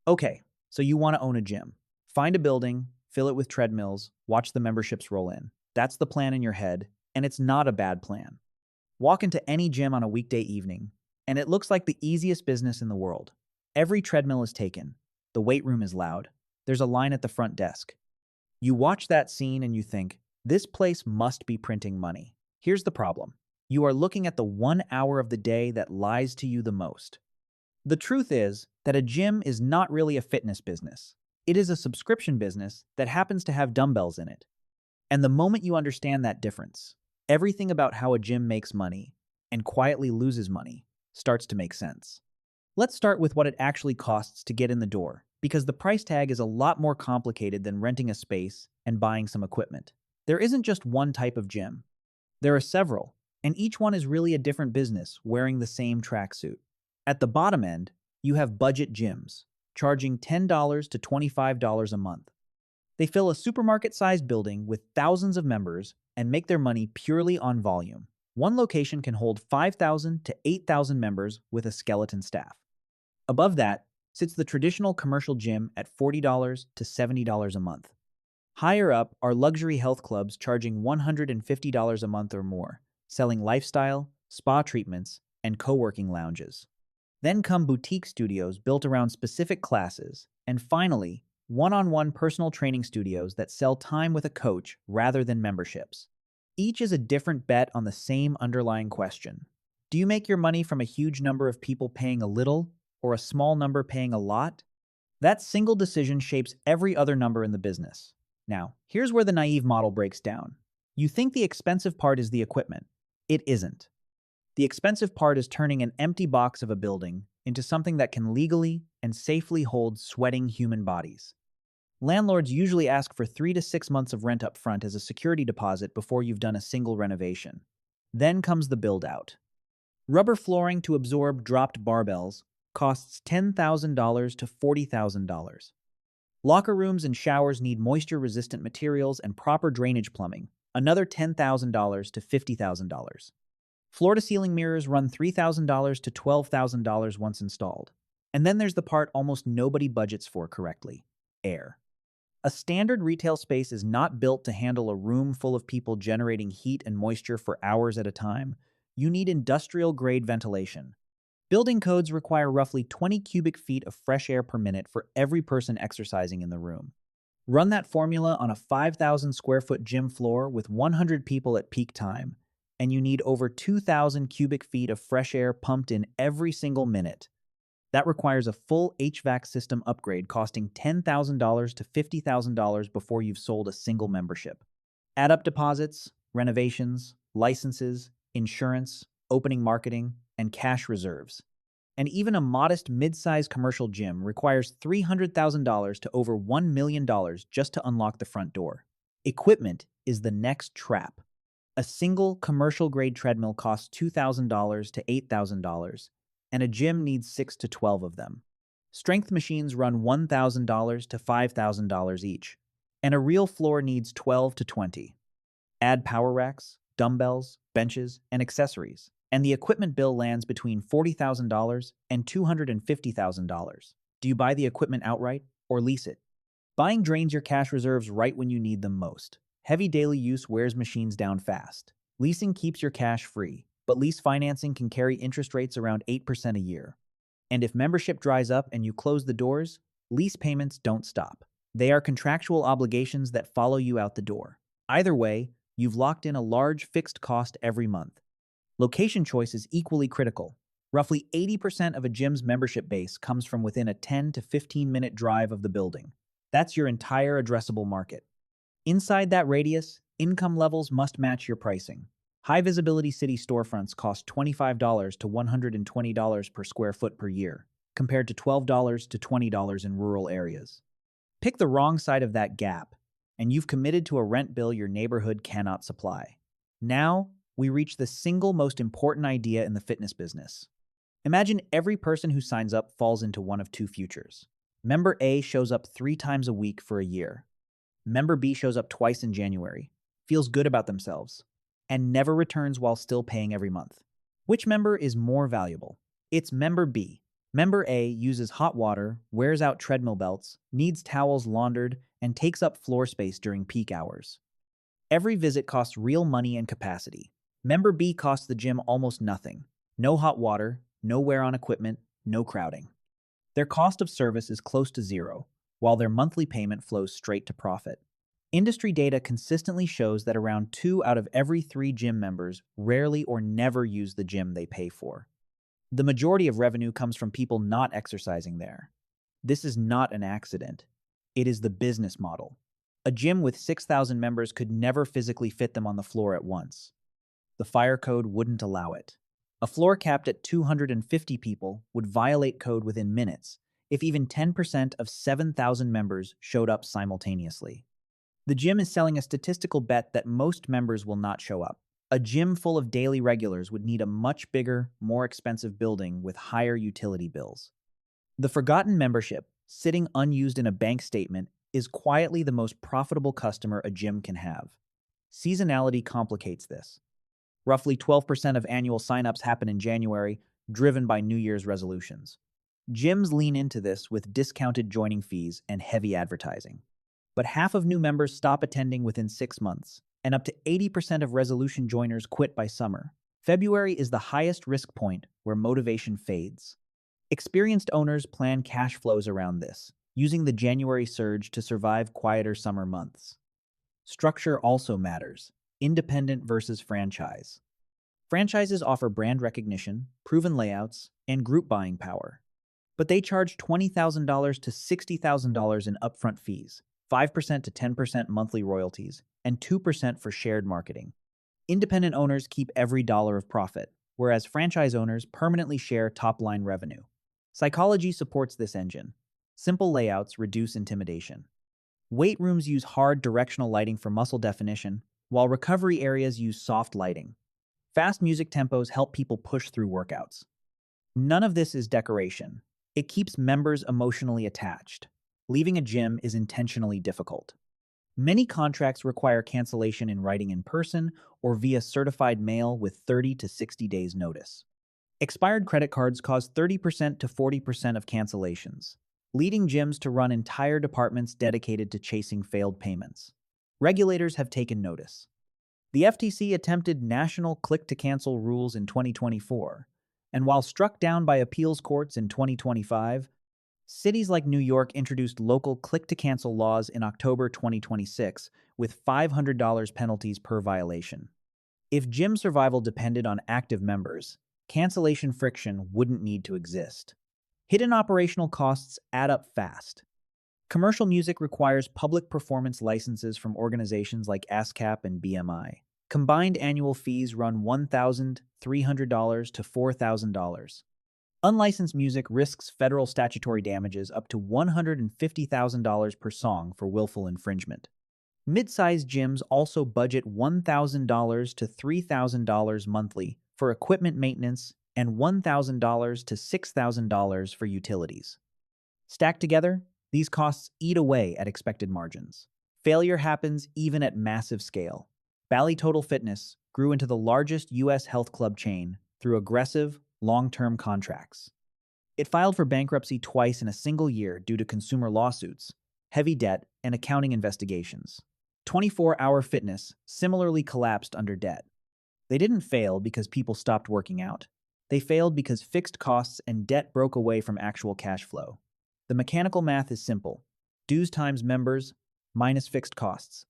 Okay, so you want to own a gym. Find a building, fill it with treadmills, watch the memberships roll in. That's the plan in your head, and it's not a bad plan. Walk into any gym on a weekday evening, and it looks like the easiest business in the world. Every treadmill is taken. The weight room is loud. There's a line at the front desk. You watch that scene and you think, this place must be printing money. Here's the problem. You are looking at the 1 hour of the day that lies to you the most. The truth is that a gym is not really a fitness business. It is a subscription business that happens to have dumbbells in it. And the moment you understand that difference, everything about how a gym makes money and quietly loses money starts to make sense. Let's start with what it actually costs to get in the door, because the price tag is a lot more complicated than renting a space and buying some equipment. There isn't just one type of gym. There are several, and each one is really a different business wearing the same tracksuit. At the bottom end, you have budget gyms, charging $10 to $25 a month. They fill a supermarket-sized building with thousands of members and make their money purely on volume. One location can hold 5,000 to 8,000 members with a skeleton staff. Above that sits the traditional commercial gym at $40 to $70 a month. Higher up are luxury health clubs charging $150 a month or more, selling lifestyle, spa treatments, and co-working lounges. Then come boutique studios built around specific classes, and finally, one-on-one personal training studios that sell time with a coach rather than memberships. Each is a different bet on the same underlying question. Do you make your money from a huge number of people paying a little or a small number paying a lot? That single decision shapes every other number in the business. Now, here's where the naive model breaks down. You think the expensive part is the equipment. It isn't. The expensive part is turning an empty box of a building into something that can legally and safely hold sweating human bodies. Landlords usually ask for 3 to 6 months of rent up front as a security deposit before you've done a single renovation. Then comes the build-out. Rubber flooring to absorb dropped barbells costs $10,000 to $40,000. Locker rooms and showers need moisture-resistant materials and proper drainage plumbing, another $10,000 to $50,000. Floor-to-ceiling mirrors run $3,000 to $12,000 once installed. And then there's the part almost nobody budgets for correctly: air. A standard retail space is not built to handle a room full of people generating heat and moisture for hours at a time. You need industrial-grade ventilation. Building codes require roughly 20 cubic feet of fresh air per minute for every person exercising in the room. Run that formula on a 5,000 square foot gym floor with 100 people at peak time, and you need over 2,000 cubic feet of fresh air pumped in every single minute. That requires a full HVAC system upgrade costing $10,000 to $50,000 before you've sold a single membership. Add up deposits, renovations, licenses, insurance, opening marketing, and cash reserves. And even a modest mid-size commercial gym requires $300,000 to over $1 million just to unlock the front door. Equipment is the next trap. A single commercial-grade treadmill costs $2,000 to $8,000, and a gym needs 6 to 12 of them. Strength machines run $1,000 to $5,000 each, and a real floor needs 12 to 20. Add power racks, dumbbells, benches, and accessories, and the equipment bill lands between $40,000 and $250,000. Do you buy the equipment outright or lease it? Buying drains your cash reserves right when you need them most. Heavy daily use wears machines down fast. Leasing keeps your cash free, but lease financing can carry interest rates around 8% a year. And if membership dries up and you close the doors, lease payments don't stop. They are contractual obligations that follow you out the door. Either way, you've locked in a large fixed cost every month. Location choice is equally critical. Roughly 80% of a gym's membership base comes from within a 10 to 15-minute drive of the building. That's your entire addressable market. Inside that radius, income levels must match your pricing. High-visibility city storefronts cost $25 to $120 per square foot per year, compared to $12 to $20 in rural areas. Pick the wrong side of that gap, and you've committed to a rent bill your neighborhood cannot supply. Now, we reach the single most important idea in the fitness business. Imagine every person who signs up falls into one of two futures. Member A shows up 3 times a week for a year. Member B shows up twice in January, feels good about themselves, and never returns while still paying every month. Which member is more valuable? It's member B. Member A uses hot water, wears out treadmill belts, needs towels laundered, and takes up floor space during peak hours. Every visit costs real money and capacity. Member B costs the gym almost nothing. No hot water, no wear on equipment, no crowding. Their cost of service is close to zero, while their monthly payment flows straight to profit. Industry data consistently shows that around 2 out of every 3 gym members rarely or never use the gym they pay for. The majority of revenue comes from people not exercising there. This is not an accident. It is the business model. A gym with 6,000 members could never physically fit them on the floor at once. The fire code wouldn't allow it. A floor capped at 250 people would violate code within minutes if even 10% of 7,000 members showed up simultaneously. The gym is selling a statistical bet that most members will not show up. A gym full of daily regulars would need a much bigger, more expensive building with higher utility bills. The forgotten membership, sitting unused in a bank statement, is quietly the most profitable customer a gym can have. Seasonality complicates this. Roughly 12% of annual signups happen in January, driven by New Year's resolutions. Gyms lean into this with discounted joining fees and heavy advertising. But half of new members stop attending within 6 months, and up to 80% of resolution joiners quit by summer. February is the highest risk point where motivation fades. Experienced owners plan cash flows around this, using the January surge to survive quieter summer months. Structure also matters. Independent versus franchise. Franchises offer brand recognition, proven layouts, and group buying power. But they charge $20,000 to $60,000 in upfront fees, 5% to 10% monthly royalties, and 2% for shared marketing. Independent owners keep every dollar of profit, whereas franchise owners permanently share top-line revenue. Psychology supports this engine. Simple layouts reduce intimidation. Weight rooms use hard directional lighting for muscle definition, while recovery areas use soft lighting. Fast music tempos help people push through workouts. None of this is decoration. It keeps members emotionally attached. Leaving a gym is intentionally difficult. Many contracts require cancellation in writing in person or via certified mail with 30 to 60 days notice. Expired credit cards cause 30% to 40% of cancellations, leading gyms to run entire departments dedicated to chasing failed payments. Regulators have taken notice. The FTC attempted national click-to-cancel rules in 2024, and while struck down by appeals courts in 2025, cities like New York introduced local click-to-cancel laws in October 2026 with $500 penalties per violation. If gym survival depended on active members, cancellation friction wouldn't need to exist. Hidden operational costs add up fast. Commercial music requires public performance licenses from organizations like ASCAP and BMI. Combined annual fees run $1,300 to $4,000. Unlicensed music risks federal statutory damages up to $150,000 per song for willful infringement. Mid-sized gyms also budget $1,000 to $3,000 monthly for equipment maintenance and $1,000 to $6,000 for utilities. Stacked together, these costs eat away at expected margins. Failure happens even at massive scale. Bally Total Fitness grew into the largest U.S. health club chain through aggressive, long-term contracts. It filed for bankruptcy twice in a single year due to consumer lawsuits, heavy debt, and accounting investigations. 24 Hour Fitness similarly collapsed under debt. They didn't fail because people stopped working out. They failed because fixed costs and debt broke away from actual cash flow. The mechanical math is simple. Dues times members minus fixed costs.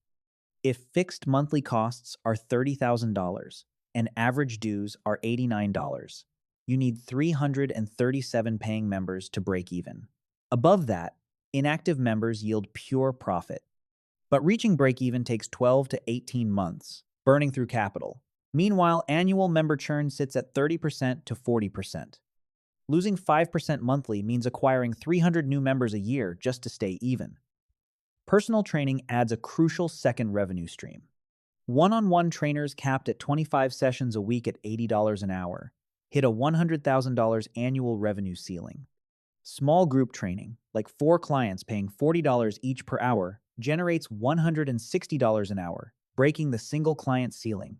If fixed monthly costs are $30,000 and average dues are $89, you need 337 paying members to break even. Above that, inactive members yield pure profit. But reaching break even takes 12 to 18 months, burning through capital. Meanwhile, annual member churn sits at 30% to 40%. Losing 5% monthly means acquiring 300 new members a year just to stay even. Personal training adds a crucial second revenue stream. One-on-one trainers capped at 25 sessions a week at $80 an hour hit a $100,000 annual revenue ceiling. Small group training, like 4 clients paying $40 each per hour, generates $160 an hour, breaking the single client ceiling.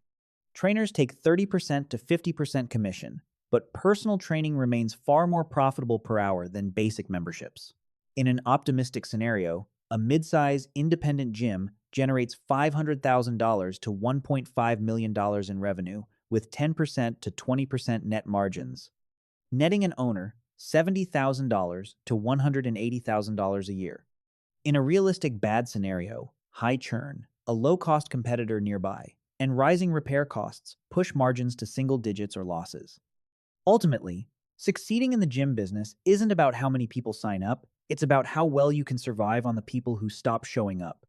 Trainers take 30% to 50% commission, but personal training remains far more profitable per hour than basic memberships. In an optimistic scenario, a mid-size independent gym generates $500,000 to $1.5 million in revenue with 10% to 20% net margins, netting an owner $70,000 to $180,000 a year. In a realistic bad scenario, high churn, a low-cost competitor nearby, and rising repair costs push margins to single digits or losses. Ultimately, succeeding in the gym business isn't about how many people sign up, it's about how well you can survive on the people who stop showing up.